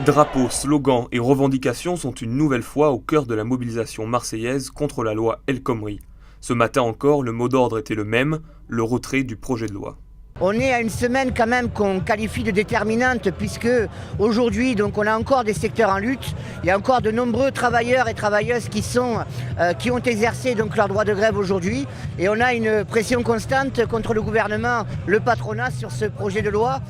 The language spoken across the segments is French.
Drapeaux, slogans et revendications sont une nouvelle fois au cœur de la mobilisation marseillaise contre la loi El Khomri. Ce matin encore, le mot d'ordre était le même, le retrait du projet de loi. On est à une semaine quand même qu'on qualifie de déterminante puisque aujourd'hui donc on a encore des secteurs en lutte. Il y a encore de nombreux travailleurs et travailleuses qui ont exercé donc leur droit de grève aujourd'hui et on a une pression constante contre le gouvernement, le patronat sur ce projet de loi.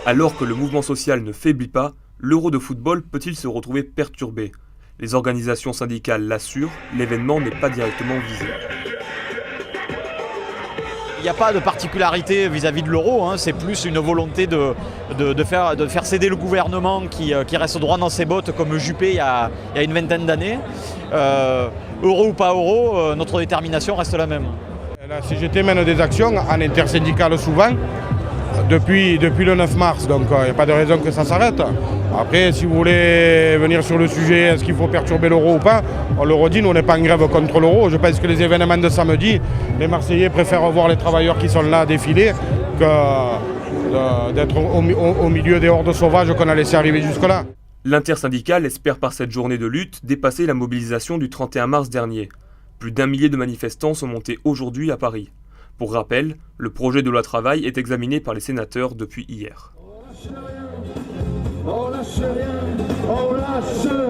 Alors que le mouvement social ne faiblit pas, l'Euro de football peut-il se retrouver perturbé? Les organisations syndicales l'assurent, l'événement n'est pas directement visé. Il n'y a pas de particularité vis-à-vis de l'euro, hein. C'est plus une volonté de faire céder le gouvernement qui reste droit dans ses bottes comme Juppé il y a une vingtaine d'années. Euro ou pas euro, notre détermination reste la même. La CGT mène des actions en intersyndicale souvent, depuis le 9 mars, donc il n'y a pas de raison que ça s'arrête. Après, si vous voulez venir sur le sujet, est-ce qu'il faut perturber l'euro ou pas, on le redit, nous on n'est pas en grève contre l'euro. Je pense que les événements de samedi, les Marseillais préfèrent voir les travailleurs qui sont là défiler que d'être au milieu des hordes sauvages qu'on a laissé arriver jusque-là. L'intersyndicale espère par cette journée de lutte dépasser la mobilisation du 31 mars dernier. Plus d'1 millier de manifestants sont montés aujourd'hui à Paris. Pour rappel, le projet de loi travail est examiné par les sénateurs depuis hier. On lâche rien, on lâche rien, on lâche rien.